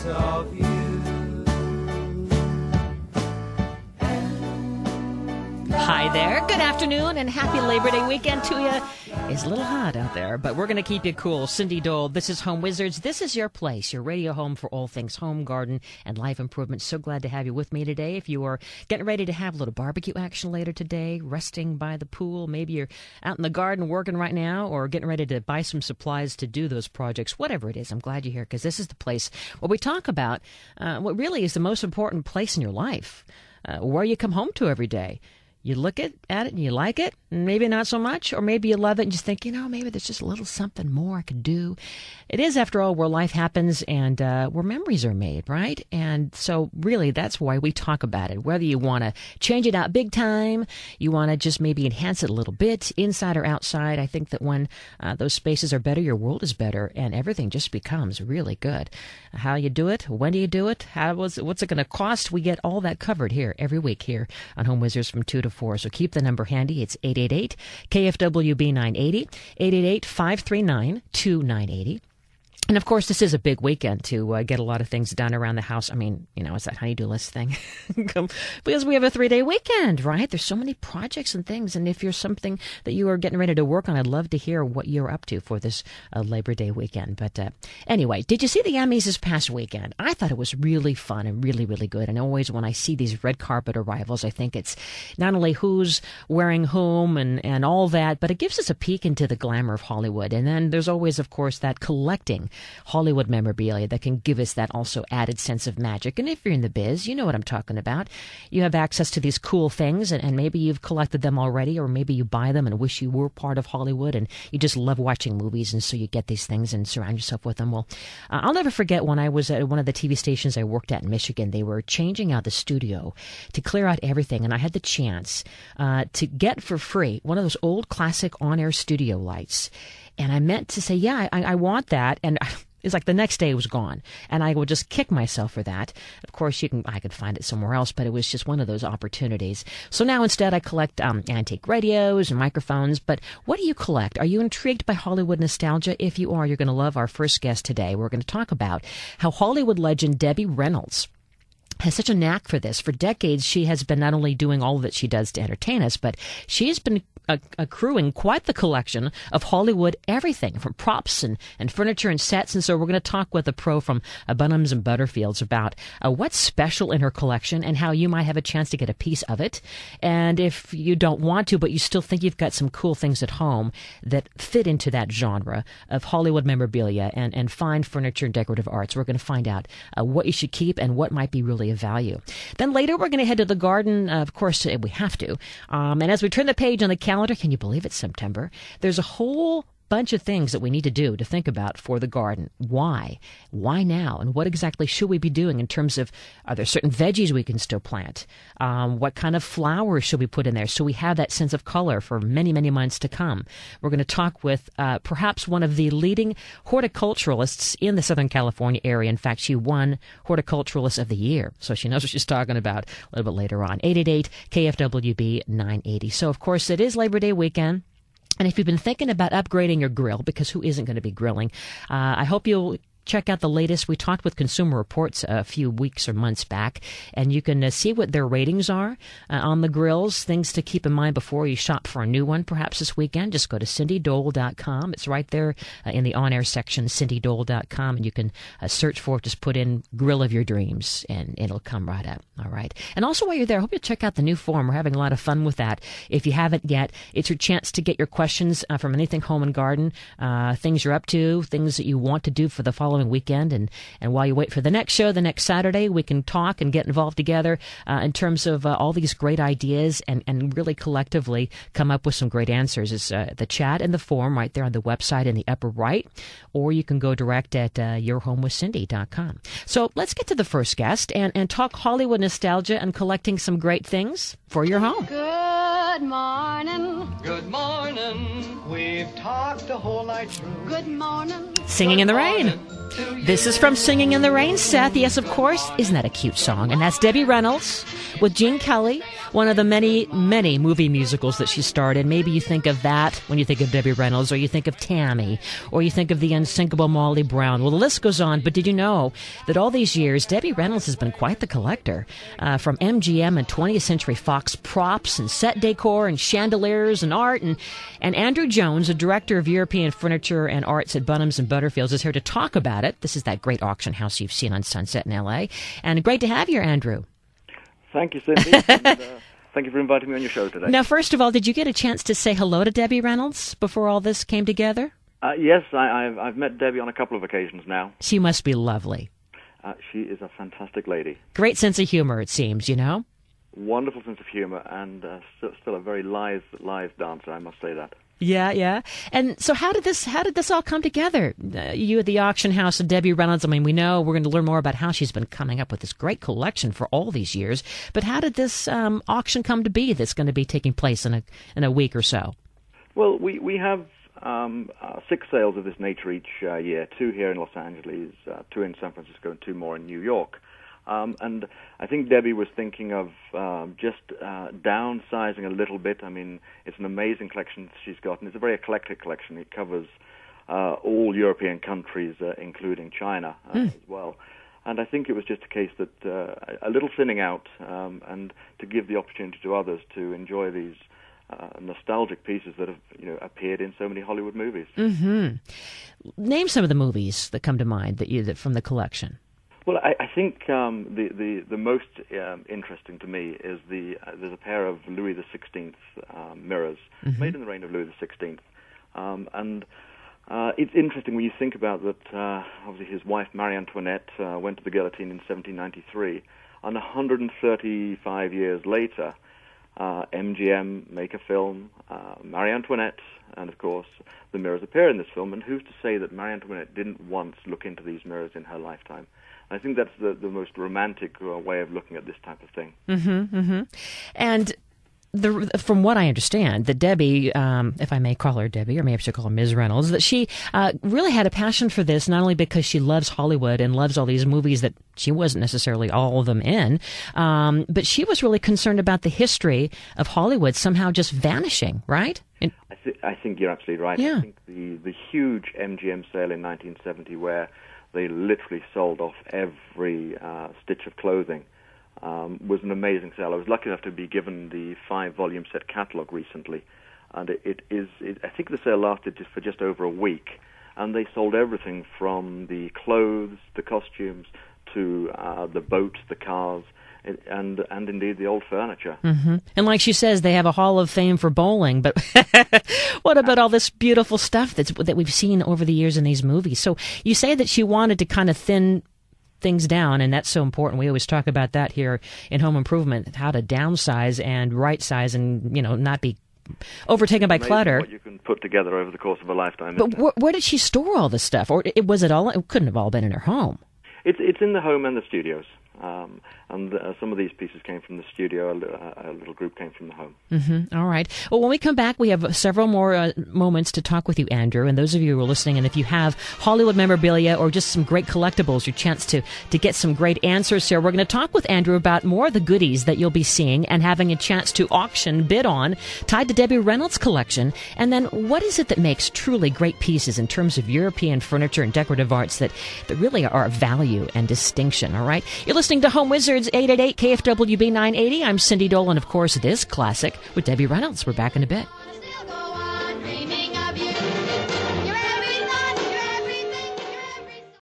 because of you. Hi there. Good afternoon and happy Labor Day weekend to you. It's a little hot out there, but we're going to keep you cool. Cindy Dole, this is Home Wizards. This is your place, your radio home for all things home, garden, and life improvement. So glad to have you with me today. If you are getting ready to have a little barbecue action later today, resting by the pool, maybe you're out in the garden working right now or getting ready to buy some supplies to do those projects, whatever it is, I'm glad you're here because this is the place where we talk about what really is the most important place in your life, where you come home to every day. You look at it and you like it, and maybe not so much, or maybe you love it and just think, maybe there's just a little something more I could do. It is, after all, where life happens and where memories are made, right? And so really that's why we talk about it. Whether you want to change it out big time, you want to just maybe enhance it a little bit, inside or outside, I think that when those spaces are better, your world is better, and everything just becomes really good. How you do it, when do you do it, what's it going to cost? We get all that covered here every week here on Home Wizards from 2 to 4. So keep the number handy. It's 888-KFWB-980, 888-539-2980. And, of course, this is a big weekend to get a lot of things done around the house. I mean, it's that honey-do list thing. Because we have a 3-day weekend, right? There's so many projects and things. And if you're something that you are getting ready to work on, I'd love to hear what you're up to for this Labor Day weekend. But anyway, did you see the Emmys this past weekend? I thought it was really fun and really, really good. And always when I see these red carpet arrivals, I think it's not only who's wearing whom and all that, but it gives us a peek into the glamour of Hollywood. And then there's always, of course, that collecting Hollywood memorabilia that can give us that also added sense of magic. And if you're in the biz, you know what I'm talking about. You have access to these cool things, and maybe you've collected them already, or maybe you buy them and wish you were part of Hollywood, and you just love watching movies, and so you get these things and surround yourself with them. Well, I'll never forget when I was at one of the TV stations I worked at in Michigan. They were changing out the studio to clear out everything, and I had the chance to get for free one of those old classic on-air studio lights. And I meant to say, yeah, I want that. And it's like the next day it was gone. And I would just kick myself for that. Of course, I could find it somewhere else, but it was just one of those opportunities. So now instead I collect antique radios and microphones. But what do you collect? Are you intrigued by Hollywood nostalgia? If you are, you're going to love our first guest today. We're going to talk about how Hollywood legend Debbie Reynolds has such a knack for this. For decades, she has been not only doing all that she does to entertain us, but she has been accruing quite the collection of Hollywood everything, from props and furniture and sets. And so we're going to talk with a pro from Bonhams and Butterfields about what's special in her collection and how you might have a chance to get a piece of it. And if you don't want to, but you still think you've got some cool things at home that fit into that genre of Hollywood memorabilia and fine furniture and decorative arts, we're going to find out what you should keep and what might be really of value. Then later, we're going to head to the garden. Of course, we have to. And as we turn the page on the calendar, can you believe it's September? There's a whole bunch of things that we need to do to think about for the garden. Why? Why now? And what exactly should we be doing in terms of, are there certain veggies we can still plant? What kind of flowers should we put in there so we have that sense of color for many, many months to come? We're going to talk with perhaps one of the leading horticulturalists in the Southern California area. In fact, she won Horticulturalist of the Year, so she knows what she's talking about a little bit later on. 888-KFWB-980. So, of course, it is Labor Day weekend. And if you've been thinking about upgrading your grill, because who isn't going to be grilling, I hope you'll check out the latest. We talked with Consumer Reports a few weeks or months back, and you can see what their ratings are on the grills, things to keep in mind before you shop for a new one, perhaps this weekend. Just go to cindydole.com. It's right there in the on-air section, cindydole.com, and you can search for it. Just put in Grill of Your Dreams, and it'll come right up. All right. And also while you're there, I hope you'll check out the new forum. We're having a lot of fun with that. If you haven't yet, it's your chance to get your questions from anything home and garden, things you're up to, things that you want to do for the following weekend. And while you wait for the next show, the next Saturday, we can talk and get involved together in terms of all these great ideas and really collectively come up with some great answers. It's the chat and the forum right there on the website in the upper right, or you can go direct at yourhomewithcindy.com. So let's get to the first guest and talk Hollywood nostalgia and collecting some great things for your home. Good morning. Good morning. We've talked the whole night through. Good morning. Singing in the rain. This is from Singing in the Rain, Seth. Yes, of course. Isn't that a cute song? And that's Debbie Reynolds with Gene Kelly, one of the many, many movie musicals that she starred in. Maybe you think of that when you think of Debbie Reynolds, or you think of Tammy, or you think of the unsinkable Molly Brown. Well, the list goes on, but did you know that all these years, Debbie Reynolds has been quite the collector, from MGM and 20th Century Fox props and set decor and chandeliers and art. And Andrew Jones, a director of European furniture and arts at Bonhams and Butterfields, is here to talk about it. This is that great auction house you've seen on Sunset in L.A. And great to have you, Andrew. Thank you, Cindy. And, thank you for inviting me on your show today. Now, first of all, did you get a chance to say hello to Debbie Reynolds before all this came together? Yes, I've met Debbie on a couple of occasions now. She must be lovely. She is a fantastic lady. Great sense of humor, it seems, you know? Wonderful sense of humor, and still a very live dancer, I must say that. Yeah. And so how did this all come together? You at the auction house and Debbie Reynolds, I mean, we know we're going to learn more about how she's been coming up with this great collection for all these years. But how did this auction come to be that's going to be taking place in a week or so? Well, we have 6 sales of this nature each year, 2 here in Los Angeles, 2 in San Francisco, and 2 more in New York. And I think Debbie was thinking of just downsizing a little bit. I mean, it's an amazing collection she's got, and it's a very eclectic collection. It covers all European countries, including China as well. And I think it was just a case that a little thinning out, and to give the opportunity to others to enjoy these nostalgic pieces that have appeared in so many Hollywood movies. Mm-hmm. Name some of the movies that come to mind that from the collection. Well, I think the most interesting to me is there's a pair of Louis XVI mirrors made in the reign of Louis XVI, and it's interesting when you think about that. Obviously, his wife Marie Antoinette went to the guillotine in 1793, and 135 years later, MGM make a film, Marie Antoinette, and of course the mirrors appear in this film. And who's to say that Marie Antoinette didn't once look into these mirrors in her lifetime? I think that's the most romantic way of looking at this type of thing. Mm-hmm, mm-hmm. And from what I understand, that Debbie, if I may call her Debbie, or maybe I should call her Ms. Reynolds, that she really had a passion for this, not only because she loves Hollywood and loves all these movies that she wasn't necessarily all of them in, but she was really concerned about the history of Hollywood somehow just vanishing, right? I think you're absolutely right. Yeah. I think the huge MGM sale in 1970 where they literally sold off every stitch of clothing was an amazing sale. I was lucky enough to be given the 5-volume set catalog recently, and I think the sale lasted for just over a week, and they sold everything from the clothes, the costumes, to the boats, the cars, and indeed the old furniture. Mm-hmm. And like she says, they have a Hall of Fame for bowling, but what about all this beautiful stuff that we've seen over the years in these movies? So you say that she wanted to kind of thin things down, and that's so important. We always talk about that here in Home Improvement, how to downsize and right size and not be overtaken by clutter. What you can put together over the course of a lifetime. But where did she store all this stuff? Or was it all? It couldn't have all been in her home. It's in the home and the studios. And some of these pieces came from the studio. A little group came from the home. Mm-hmm. All right. Well, when we come back, we have several more moments to talk with you, Andrew. And those of you who are listening, and if you have Hollywood memorabilia or just some great collectibles, your chance to get some great answers here. We're going to talk with Andrew about more of the goodies that you'll be seeing and having a chance to auction, bid on, tied to Debbie Reynolds' collection. And then what is it that makes truly great pieces in terms of European furniture and decorative arts that really are of value and distinction? All right. You're listening to Home Wizards, 888 KFWB 980. I'm Cindy Dolan, of course, this classic with Debbie Reynolds. We're back in a bit.